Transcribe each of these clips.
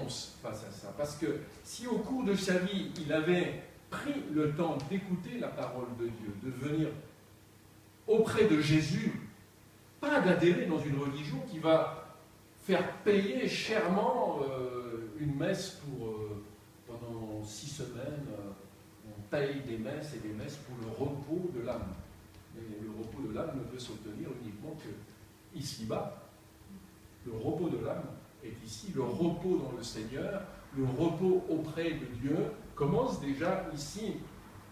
réponse face à ça. Parce que si au cours de sa vie, il avait pris le temps d'écouter la parole de Dieu, de venir auprès de Jésus, pas d'adhérer dans une religion qui va faire payer chèrement une messe pour pendant 6 semaines, on paye des messes et des messes pour le repos de l'âme. Mais le repos de l'âme ne peut s'obtenir uniquement que ici-bas. Le repos de l'âme est ici, le repos dans le Seigneur, le repos auprès de Dieu commence déjà ici.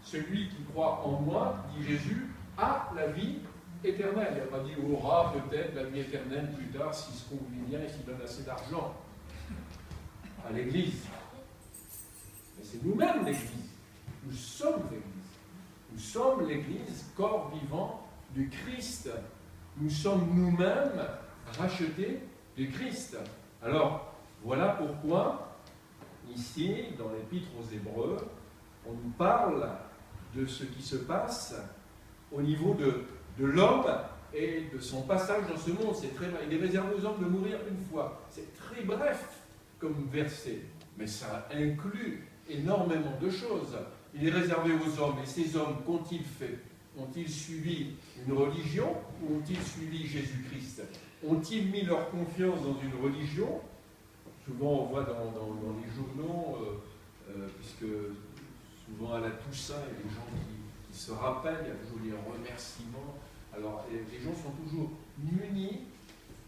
Celui qui croit en moi, dit Jésus, a la vie éternelle. Il n'a pas dit aura peut-être la vie éternelle plus tard s'il se convient bien et s'il donne assez d'argent à l'Église. Mais c'est nous-mêmes l'Église. Nous sommes l'Église. Nous sommes l'Église, corps vivant du Christ. Nous sommes nous-mêmes rachetés du Christ. Alors, voilà pourquoi, ici, dans l'Épître aux Hébreux, on nous parle de ce qui se passe au niveau de l'homme et de son passage dans ce monde. C'est très bref. Il est réservé aux hommes de mourir une fois. C'est très bref comme verset, mais ça inclut énormément de choses. Il est réservé aux hommes, et ces hommes, qu'ont-ils fait? Ont-ils suivi une religion ou ont-ils suivi Jésus-Christ? Ont-ils mis leur confiance dans une religion? Souvent on voit dans les journaux, puisque souvent à la Toussaint, il y a des gens qui se rappellent, il y a toujours des remerciements. Alors les gens sont toujours munis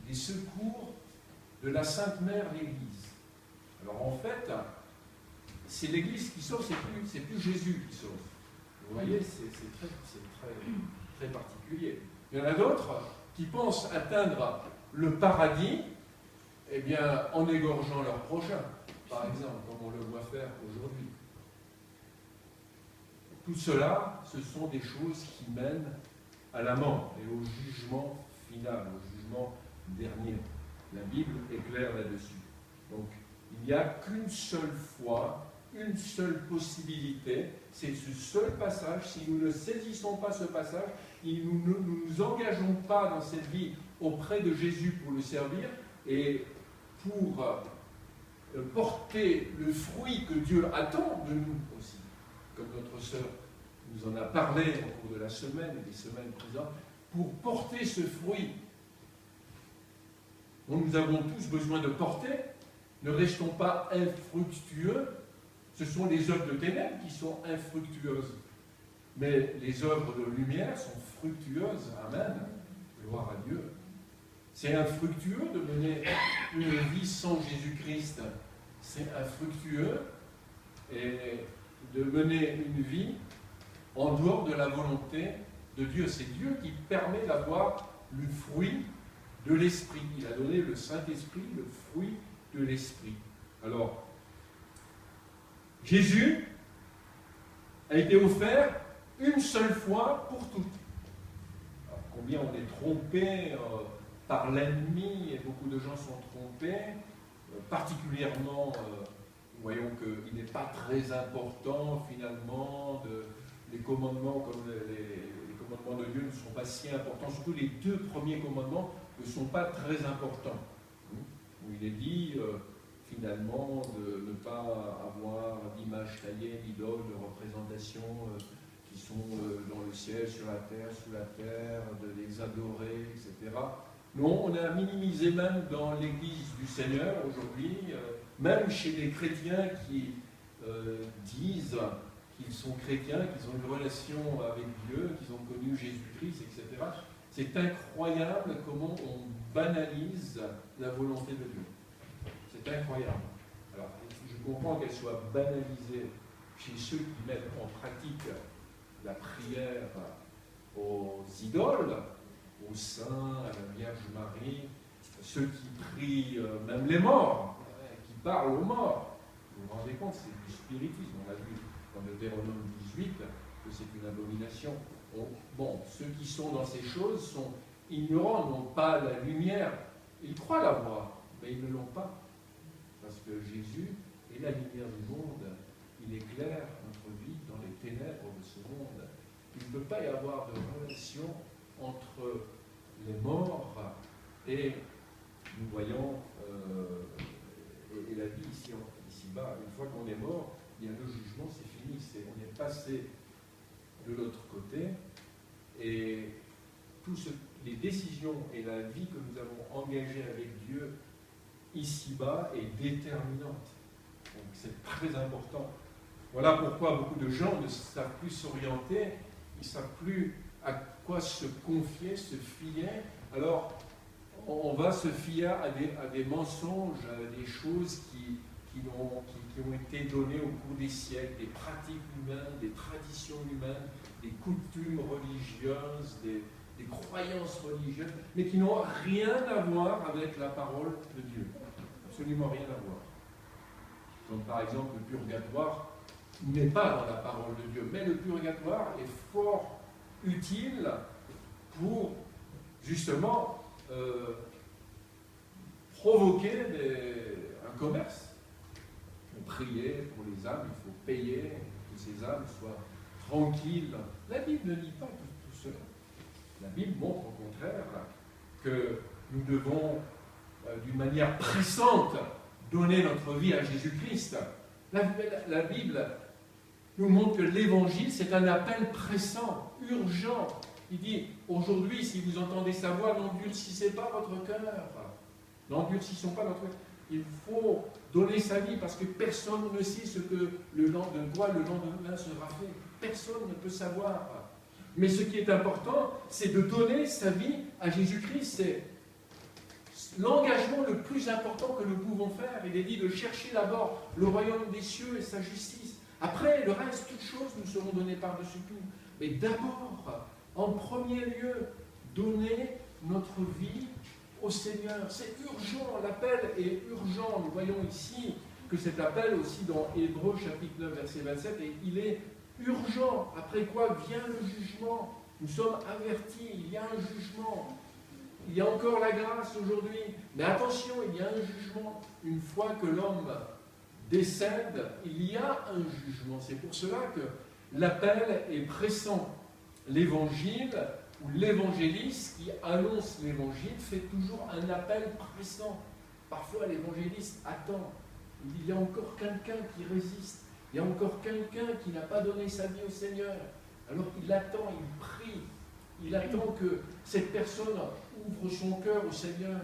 des secours de la Sainte Mère l'Église. Alors en fait, c'est l'Église qui sauve, c'est plus Jésus qui sauve. Vous voyez, c'est très particulier. Il y en a d'autres qui pensent atteindre le paradis, eh bien, en égorgeant leur prochain, par exemple, comme on le voit faire aujourd'hui. Tout cela, ce sont des choses qui mènent à la mort et au jugement final, au jugement dernier. La Bible est claire là-dessus. Donc, il n'y a qu'une seule foi, une seule possibilité, c'est ce seul passage. Si nous ne saisissons pas ce passage, nous ne nous engageons pas dans cette vie auprès de Jésus pour le servir et pour porter le fruit que Dieu attend de nous aussi. Comme notre sœur nous en a parlé au cours de la semaine et des semaines présentes, pour porter ce fruit dont nous avons tous besoin de porter, ne restons pas infructueux. Ce sont les œuvres de ténèbres qui sont infructueuses. Mais les œuvres de lumière sont fructueuses. Amen. Gloire à Dieu. C'est infructueux de mener une vie sans Jésus-Christ. C'est infructueux et de mener une vie en dehors de la volonté de Dieu. C'est Dieu qui permet d'avoir le fruit de l'Esprit. Il a donné le Saint-Esprit, le fruit de l'Esprit. Alors, Jésus a été offert une seule fois pour toutes. Alors, combien on est trompé par l'ennemi, et beaucoup de gens sont trompés, particulièrement, voyons qu'il n'est pas très important finalement, les commandements comme les commandements de Dieu ne sont pas si importants, surtout les 2 premiers commandements ne sont pas très importants. Où il est dit finalement de ne pas avoir d'image taillée, d'idole, de représentation qui sont dans le ciel, sur la terre, sous la terre, de les adorer, etc. Non, on a minimisé même dans l'Église du Seigneur aujourd'hui, même chez les chrétiens qui disent qu'ils sont chrétiens, qu'ils ont une relation avec Dieu, qu'ils ont connu Jésus-Christ, etc. C'est incroyable comment on banalise la volonté de Dieu. C'est incroyable. Alors, je comprends qu'elle soit banalisée chez ceux qui mettent en pratique la prière aux idoles, aux saints, à la Vierge Marie, ceux qui prient même les morts, qui parlent aux morts. Vous vous rendez compte, c'est du spiritisme. On a vu dans Deutéronome 18 que c'est une abomination. Bon, ceux qui sont dans ces choses sont ignorants, n'ont pas la lumière. Ils croient l'avoir, mais ils ne l'ont pas. Parce que Jésus est la lumière du monde. Il éclaire notre vie dans les ténèbres de ce monde. Il ne peut pas y avoir de relation entre les morts et nous voyons et la vie ici-bas. Une fois qu'on est mort, il y a le jugement, c'est fini. On est passé de l'autre côté. Et les décisions et la vie que nous avons engagée avec Dieu ici-bas est déterminante. Donc c'est très important. Voilà pourquoi beaucoup de gens ne savent plus s'orienter, ils ne savent plus à quoi se confier, se fier. Alors, on va se fier à des mensonges, à des choses qui ont été données au cours des siècles, des pratiques humaines, des traditions humaines, des coutumes religieuses, des croyances religieuses, mais qui n'ont rien à voir avec la parole de Dieu. Absolument rien à voir. Comme par exemple le purgatoire n'est pas dans la parole de Dieu, mais le purgatoire est fort utile pour justement provoquer un commerce. Pour prier pour les âmes, il faut payer, que ces âmes soient tranquilles. La Bible ne dit pas tout cela. La Bible montre au contraire que nous devons, d'une manière pressante, donner notre vie à Jésus-Christ. La Bible nous montre que l'Évangile, c'est un appel pressant, urgent. Il dit, aujourd'hui, si vous entendez sa voix, n'endurcissez pas votre cœur. N'endurcissons pas notre cœur. Il faut donner sa vie parce que personne ne sait ce que le lendemain sera fait. Personne ne peut savoir. Mais ce qui est important, c'est de donner sa vie à Jésus-Christ. C'est l'engagement le plus important que nous pouvons faire. Il est dit de chercher d'abord le royaume des cieux et sa justice. Après, le reste, toutes choses nous seront données par-dessus tout. Mais d'abord, en premier lieu, donner notre vie au Seigneur. C'est urgent, l'appel est urgent. Nous voyons ici que cet appel aussi dans Hébreux chapitre 9, verset 27, et il est urgent. Après quoi vient le jugement. Nous sommes avertis, il y a un jugement. Il y a encore la grâce aujourd'hui. Mais attention, il y a un jugement. Une fois que l'homme décède, il y a un jugement. C'est pour cela que l'appel est pressant. L'évangile ou l'évangéliste qui annonce l'évangile fait toujours un appel pressant. Parfois l'évangéliste attend. Il dit, il y a encore quelqu'un qui résiste. Il y a encore quelqu'un qui n'a pas donné sa vie au Seigneur. Alors il attend, il prie. Il attend que cette personne ouvre son cœur au Seigneur.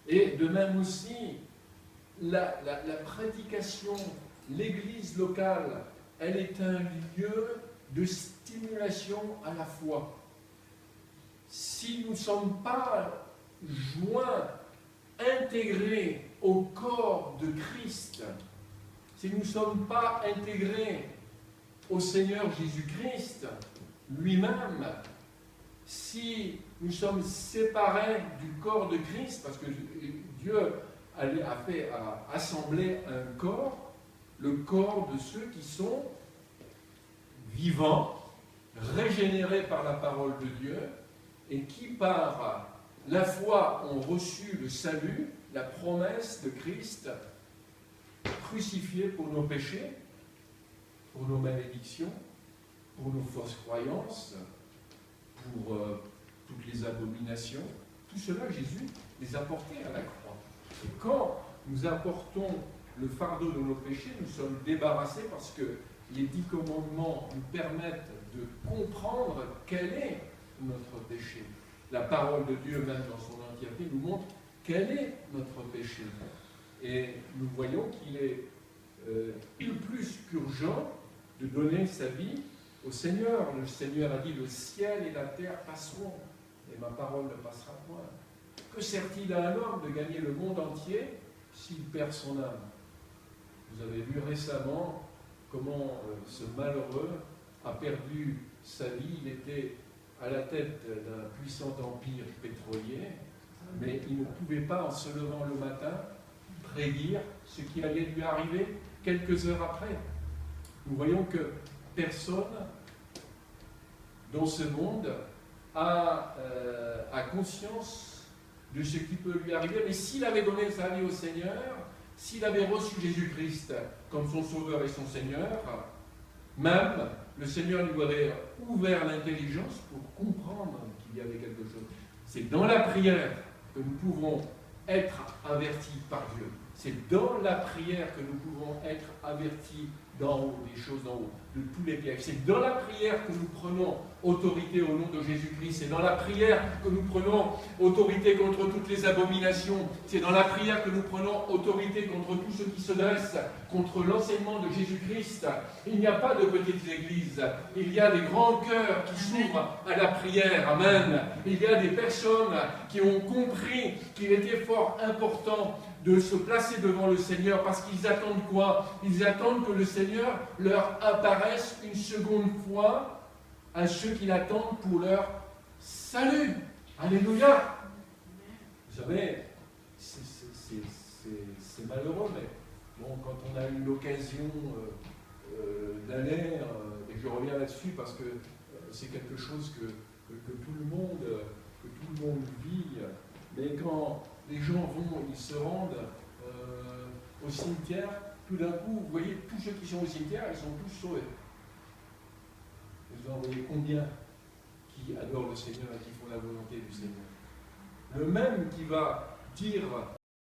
Et de même aussi, la prédication, l'église locale, elle est un lieu de stimulation à la foi. Si nous ne sommes pas joints, intégrés au corps de Christ, si nous ne sommes pas intégrés au Seigneur Jésus-Christ lui-même, si nous sommes séparés du corps de Christ, parce que Dieu a assemblé un corps, le corps de ceux qui sont vivants, régénérés par la parole de Dieu, et qui par la foi ont reçu le salut, la promesse de Christ, crucifié pour nos péchés, pour nos malédictions, pour nos fausses croyances, pour toutes les abominations. Tout cela, Jésus les a portés à la croix. Et quand nous apportons le fardeau de nos péchés, nous sommes débarrassés parce que les 10 commandements nous permettent de comprendre quel est notre péché. La parole de Dieu, même dans son entièreté, nous montre quel est notre péché. Et nous voyons qu'il est plus qu'urgent de donner sa vie au Seigneur. Le Seigneur a dit, le ciel et la terre passeront, et ma parole ne passera point. Que sert-il à un homme de gagner le monde entier s'il perd son âme? Vous avez vu récemment comment ce malheureux a perdu sa vie. Il était à la tête d'un puissant empire pétrolier, mais il ne pouvait pas, en se levant le matin, prédire ce qui allait lui arriver quelques heures après. Nous voyons que personne dans ce monde a conscience de ce qui peut lui arriver, mais s'il avait donné sa vie au Seigneur, s'il avait reçu Jésus-Christ comme son Sauveur et son Seigneur, même le Seigneur lui aurait ouvert l'intelligence pour comprendre qu'il y avait quelque chose. C'est dans la prière que nous pouvons être avertis par Dieu. C'est dans la prière que nous pouvons être avertis d'en haut, des choses d'en haut, de tous les pièges. C'est dans la prière que nous prenons autorité au nom de Jésus-Christ. C'est dans la prière que nous prenons autorité contre toutes les abominations. C'est dans la prière que nous prenons autorité contre tout ce qui se dresse contre l'enseignement de Jésus-Christ. Il n'y a pas de petites églises. Il y a des grands cœurs qui s'ouvrent à la prière. Amen. Il y a des personnes qui ont compris qu'il était fort important de se placer devant le Seigneur, parce qu'ils attendent quoi? Ils attendent que le Seigneur leur apparaisse une seconde fois à ceux qui l'attendent pour leur salut. Alléluia! Vous savez, c'est malheureux, mais bon, quand on a eu l'occasion d'aller, et je reviens là-dessus parce que c'est quelque chose que tout le monde vit, mais quand les gens vont, ils se rendent au cimetière, tout d'un coup, vous voyez, tous ceux qui sont au cimetière, ils sont tous sauvés. Vous en voyez combien qui adorent le Seigneur et qui font la volonté du Seigneur. Le même qui va dire